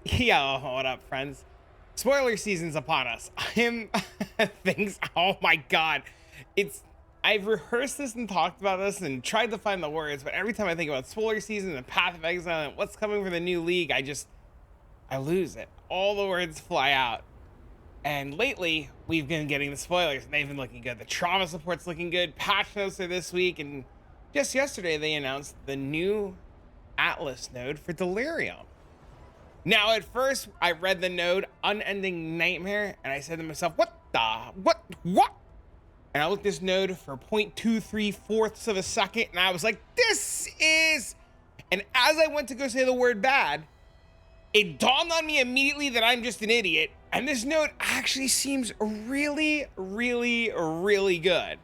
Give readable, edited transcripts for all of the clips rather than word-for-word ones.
Yo, what up, friends? Spoiler season's upon us. I'm things. Oh my god, it's. I've rehearsed this and talked about this and tried to find the words, but every time I think about spoiler season and Path of Exile and what's coming for the new league, I lose it. All the words fly out. And lately, we've been getting the spoilers, and they've been looking good. The trauma support's looking good. Patch notes are this week, and just yesterday they announced the new Atlas node for Delirium. Now, at first, I read the node Unending Nightmare, and I said to myself, what the? What? And I looked this node for 0.23 fourths of a second, and I was like, this is... And as I went to go say the word bad, it dawned on me immediately that I'm just an idiot, and this node actually seems really, really, really good.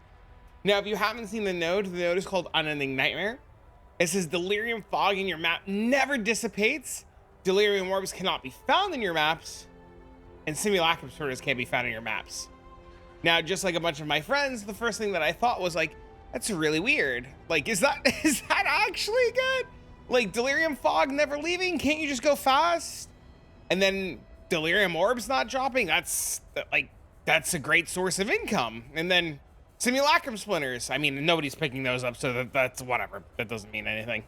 Now, if you haven't seen the node is called Unending Nightmare. It says Delirium fog in your map never dissipates. Delirium orbs cannot be found in your maps, and simulacrum sorters can't be found in your maps. Now, just like a bunch of my friends, the first thing that I thought was like, that's really weird. Like, is that actually good? Like, Delirium fog never leaving? Can't you just go fast? And then Delirium orbs not dropping? That's a great source of income. And then simulacrum splinters. I mean, nobody's picking those up, so that's whatever. That doesn't mean anything.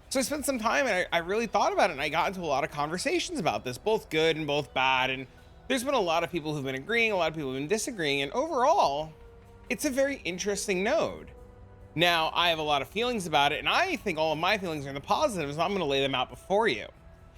So I spent some time and I really thought about it, and I got into a lot of conversations about this, both good and both bad. And there's been a lot of people who've been agreeing, a lot of people who've been disagreeing, and overall, it's a very interesting node. Now, I have a lot of feelings about it, and I think all of my feelings are in the positives, so I'm gonna lay them out before you.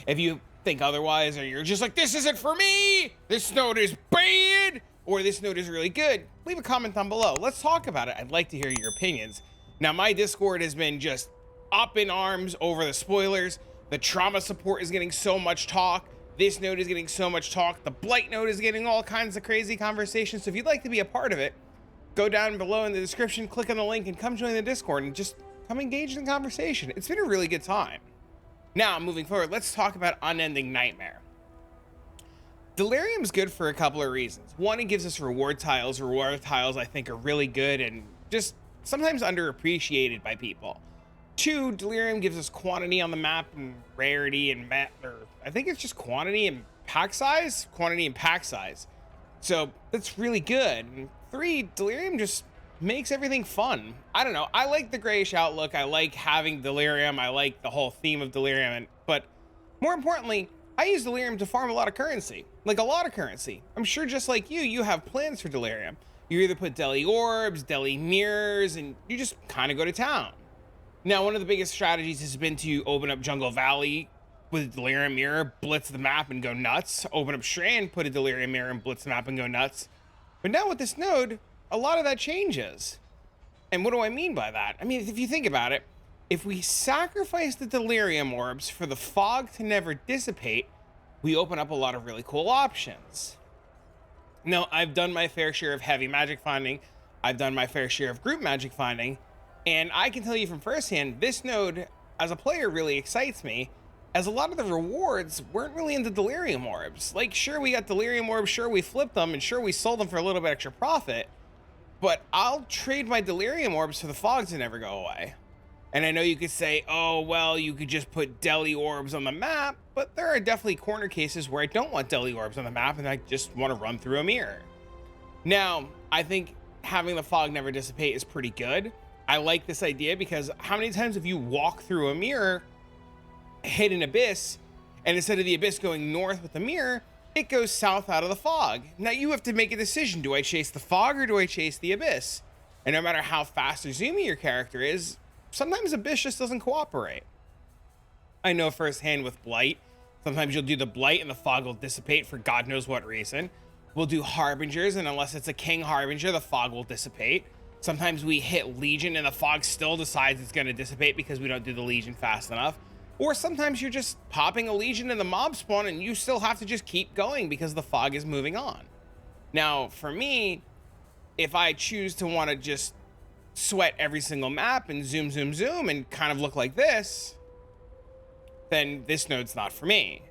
If you think otherwise, or you're just like, this isn't for me, this node is bad, or this node is really good, leave a comment down below. Let's talk about it. I'd like to hear your opinions. Now, my Discord has been just up in arms over the spoilers. The trauma support is getting so much talk. This node is getting so much talk. The blight node is getting all kinds of crazy conversations. So if you'd like to be a part of it, go down below in the description, click on the link, and come join the Discord and just come engage in the conversation. It's been a really good time. Now, moving forward, let's talk about Unending Nightmare. Delirium's good for a couple of reasons. One, it gives us reward tiles. Reward tiles, I think, are really good and just sometimes underappreciated by people. Two, Delirium gives us quantity on the map and rarity and I think it's just quantity and pack size? Quantity and pack size. So that's really good. And three, Delirium just makes everything fun. I don't know. I like the grayish outlook. I like having Delirium. I like the whole theme of Delirium. But more importantly, I use Delirium to farm a lot of currency. Like a lot of currency. I'm sure just like you have plans for Delirium. You either put Deli Orbs, Deli Mirrors, and you just kind of go to town. Now, one of the biggest strategies has been to open up Jungle Valley with a Delirium Mirror, blitz the map and go nuts. Open up Strand, put a Delirium Mirror and blitz the map and go nuts. But now with this node, a lot of that changes. And what do I mean by that? I mean, if you think about it, if we sacrifice the Delirium Orbs for the fog to never dissipate, we open up a lot of really cool options. Now, I've done my fair share of heavy magic finding. I've done my fair share of group magic finding. And I can tell you from firsthand, this node, as a player, really excites me, as a lot of the rewards weren't really in the Delirium Orbs. Like, sure, we got Delirium Orbs, sure, we flipped them, and sure, we sold them for a little bit extra profit, but I'll trade my Delirium Orbs for the fogs to never go away. And I know you could say, oh, well, you could just put Deli Orbs on the map, but there are definitely corner cases where I don't want Deli Orbs on the map, and I just want to run through a mirror. Now, I think having the fog never dissipate is pretty good. I like this idea because how many times have you walked through a mirror, hit an abyss, and instead of the abyss going north with the mirror, it goes south out of the fog. Now you have to make a decision. Do I chase the fog or do I chase the abyss? And no matter how fast or zoomy your character is, sometimes abyss just doesn't cooperate. I know firsthand with blight. Sometimes you'll do the blight and the fog will dissipate for God knows what reason. We'll do harbingers, and unless it's a king harbinger, the fog will dissipate. Sometimes we hit Legion and the fog still decides it's going to dissipate because we don't do the Legion fast enough. Or sometimes you're just popping a Legion in the mob spawn and you still have to just keep going because the fog is moving on. Now, for me, if I choose to want to just sweat every single map and zoom, zoom, zoom and kind of look like this, then this node's not for me.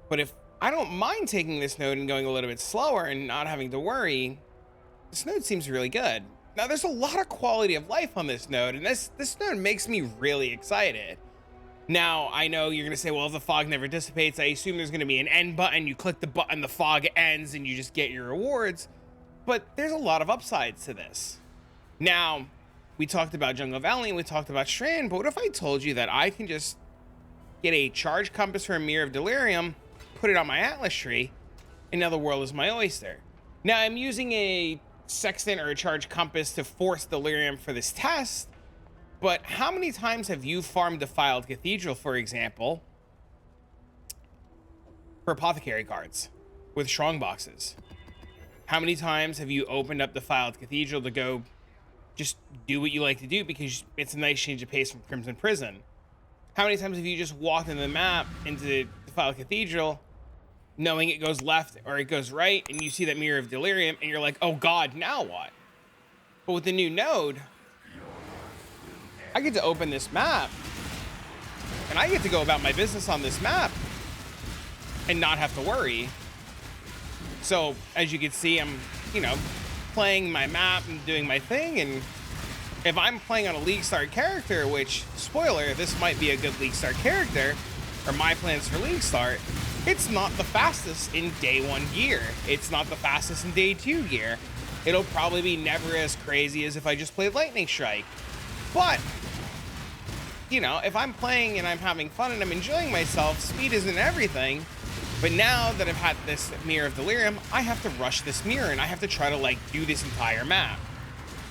But if I don't mind taking this node and going a little bit slower and not having to worry, this node seems really good. Now, there's a lot of quality of life on this node, and this node makes me really excited. Now, I know you're gonna say, well, if the fog never dissipates, I assume there's gonna be an end button. You click the button, the fog ends, and you just get your rewards. But there's a lot of upsides to this. Now, we talked about Jungle Valley and we talked about Strand, but what if I told you that I can just get a charge compass for a Mirror of Delirium, put it on my Atlas tree, and now the world is my oyster. Now, I'm using a sextant or a charge compass to force Delirium for this test, but how many times have you farmed Defiled Cathedral, for example, for apothecary cards with strong boxes? How many times have you opened up Defiled Cathedral to go just do what you like to do because it's a nice change of pace from Crimson Prison? How many times have you just walked into the map into Defiled Cathedral knowing it goes left or it goes right, and you see that Mirror of Delirium and you're like, oh God, now what? But with the new node, I get to open this map and I get to go about my business on this map and not have to worry. So as you can see, I'm, playing my map and doing my thing. And if I'm playing on a League Start character, which, spoiler, this might be a good League Start character, or my plans for League Start, it's not the fastest in day 1 gear. It's not the fastest in day 2 gear. It'll probably be never as crazy as if I just played Lightning Strike. But, if I'm playing and I'm having fun and I'm enjoying myself, speed isn't everything. But now that I've had this Mirror of Delirium, I have to rush this mirror and I have to try to do this entire map.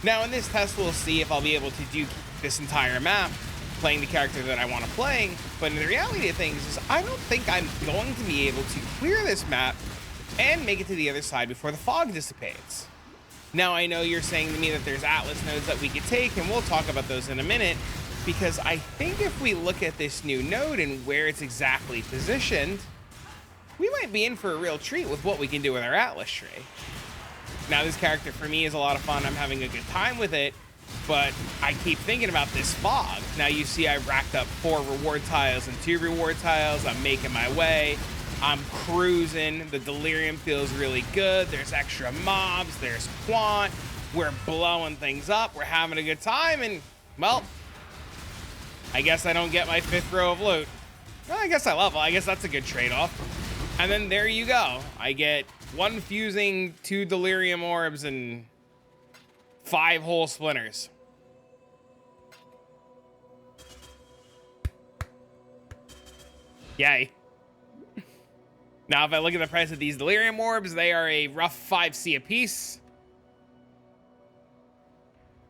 Now in this test, we'll see if I'll be able to do this entire map playing the character that I want to play. But in the reality of things is I don't think I'm going to be able to clear this map and make it to the other side before the fog dissipates. Now I know you're saying to me that there's Atlas nodes that we could take, and we'll talk about those in a minute, because I think if we look at this new node and where it's exactly positioned, we might be in for a real treat with what we can do with our Atlas tree. Now, this character for me is a lot of fun. I'm having a good time with it, but I keep thinking about this fog. Now, you see I racked up 4 reward tiles and 2 reward tiles. I'm making my way. I'm cruising. The Delirium feels really good. There's extra mobs. There's quant. We're blowing things up. We're having a good time, and, well, I guess I don't get my 5th row of loot. Well, I guess I level. I guess that's a good trade-off. And then there you go. I get 1 fusing, 2 Delirium orbs, and 5 whole splinters. Yay. Now, if I look at the price of these Delirium orbs, they are a rough 5C a piece.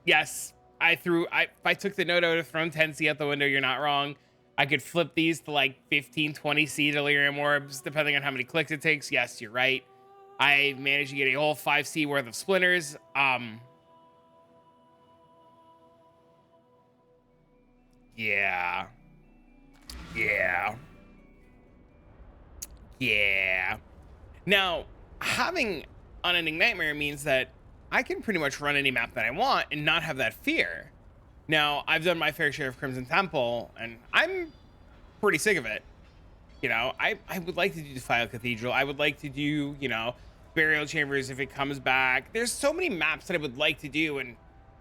Yes, if I took the node out of thrown 10C out the window, you're not wrong. I could flip these to 15, 20C Delirium orbs, depending on how many clicks it takes. Yes, you're right. I managed to get a whole 5C worth of splinters. Yeah. Now, having Unending Nightmare means that I can pretty much run any map that I want and not have that fear. Now, I've done my fair share of Crimson Temple, and I'm pretty sick of it. I would like to do Defiled Cathedral. I would like to do, Burial Chambers if it comes back. There's so many maps that I would like to do, and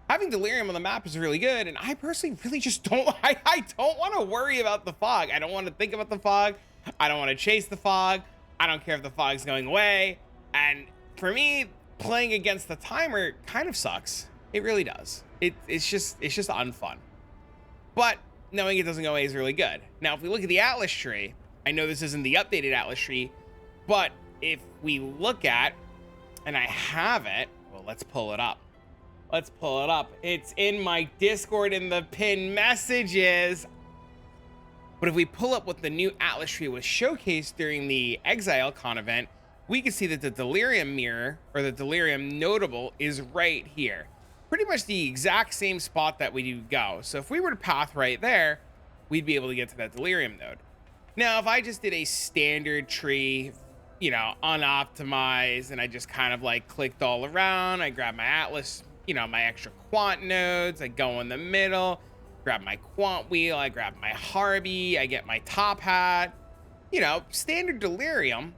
having Delirium on the map is really good, and I personally really just don't, I don't want to worry about the fog. I don't want to think about the fog. I don't want to chase the fog. I don't care if the fog's going away. And for me, playing against the timer kind of sucks. It really does. It's just unfun. But knowing it doesn't go away is really good. Now, if we look at the Atlas tree, I know this isn't the updated Atlas tree, but if we look at, and I have it, well, let's pull it up. It's in my Discord in the pinned messages. But if we pull up what the new Atlas tree was showcased during the Exile Con event, we can see that the Delirium mirror, or the Delirium notable, is right here. Pretty much the exact same spot that we do go. So if we were to path right there, we'd be able to get to that Delirium node. Now, if I just did a standard tree, unoptimized, and I just kind of clicked all around, I grab my Atlas, my extra quant nodes, I go in the middle, grab my quant wheel, I grab my Harby, I get my top hat, standard Delirium,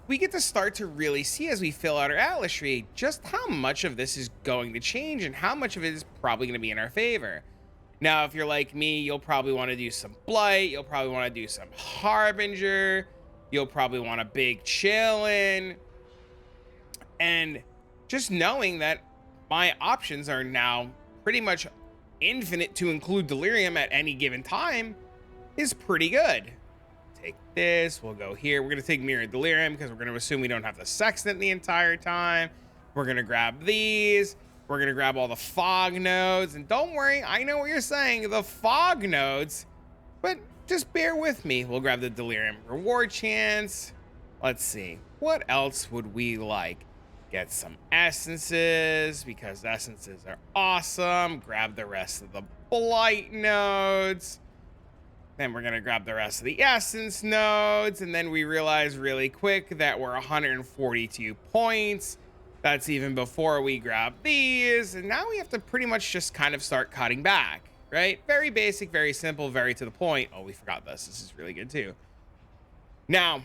we get to start to really see as we fill out our Atlas tree just how much of this is going to change and how much of it is probably going to be in our favor. Now, if you're like me, you'll probably want to do some Blight. You'll probably want to do some Harbinger. You'll probably want a big Chillin'. And just knowing that my options are now pretty much infinite to include Delirium at any given time is pretty good. Take this, we'll go here. We're gonna take Mirror Delirium because we're gonna assume we don't have the Sextant the entire time. We're gonna grab these. We're gonna grab all the fog nodes. And don't worry, I know what you're saying, the fog nodes, but just bear with me. We'll grab the Delirium reward chance. Let's see, what else would we like? Get some essences because essences are awesome. Grab the rest of the blight nodes. Then we're gonna grab the rest of the essence nodes. And then we realize really quick that we're 142 points. That's even before we grab these. And now we have to pretty much just kind of start cutting back, right? Very basic, very simple, very to the point. Oh, we forgot this. This is really good too. Now,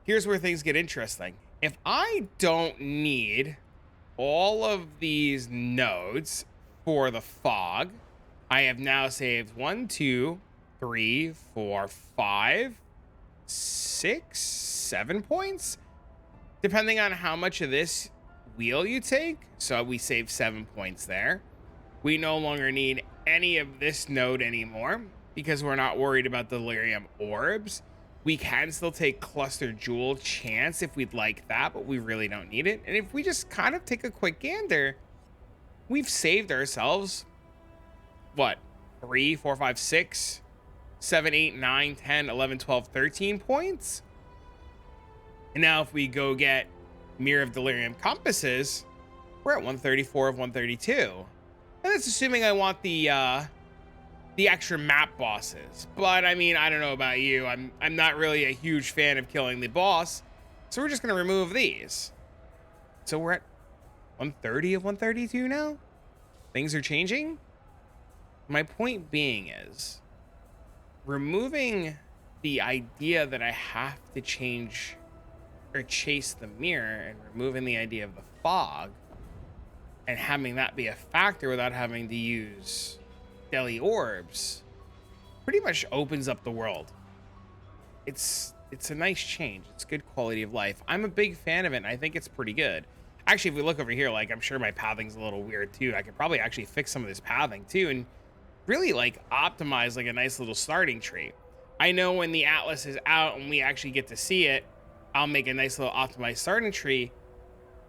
here's where things get interesting. If I don't need all of these nodes for the fog, I have now saved 1, 2, 3, 4, 5, 6, 7 points, depending on how much of this wheel you take. So we saved 7 points there. We no longer need any of this node anymore because we're not worried about Delirium orbs. We can still take Cluster Jewel chance if we'd like that, but we really don't need it. And if we just kind of take a quick gander, we've saved ourselves, what, 3, 4, 5, 6, 7, 8, 9, 10, 11, 12, 13 points. And now if we go get Mirror of Delirium compasses, we're at 134 of 132. And that's assuming I want the extra map bosses. But I mean, I don't know about you. I'm not really a huge fan of killing the boss. So we're just gonna remove these. So we're at 130 of 132 now? Things are changing? My point being is, removing the idea that I have to change or chase the mirror and removing the idea of the fog and having that be a factor without having to use Deli orbs pretty much opens up the world. It's a nice change. It's good quality of life. I'm a big fan of it, and I think it's pretty good. Actually, if we look over here, like, I'm sure my pathing's a little weird too. I could probably actually fix some of this pathing too and really like optimize like a nice little starting tree. I know when the Atlas is out and we actually get to see it, I'll make a nice little optimized starting tree.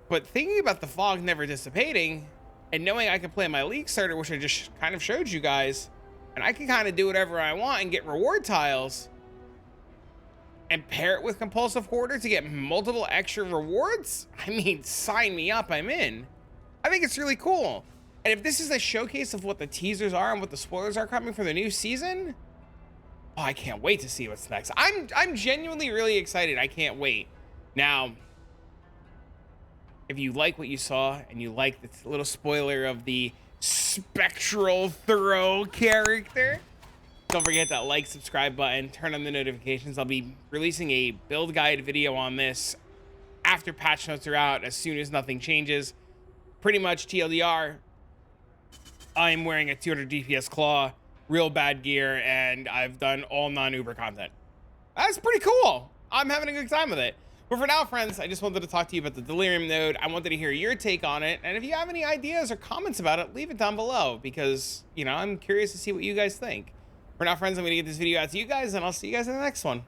But thinking about the fog never dissipating and knowing I can play my league starter, which I just kind of showed you guys, and I can kind of do whatever I want and get reward tiles and pair it with Compulsive Hoarder to get multiple extra rewards. I mean, sign me up, I'm in. I think it's really cool. And if this is a showcase of what the teasers are and what the spoilers are coming for the new season, oh, I can't wait to see what's next. I'm genuinely really excited. I can't wait. Now, if you like what you saw and you like the little spoiler of the spectral throw character, don't forget that like, subscribe button, turn on the notifications. I'll be releasing a build guide video on this after patch notes are out, as soon as nothing changes. Pretty much TLDR, I'm wearing a 200 DPS claw, real bad gear, and I've done all non-Uber content. That's pretty cool. I'm having a good time with it. But for now, friends, I just wanted to talk to you about the Delirium node. I wanted to hear your take on it. And if you have any ideas or comments about it, leave it down below because, you know, I'm curious to see what you guys think. For now, friends, I'm going to get this video out to you guys, and I'll see you guys in the next one.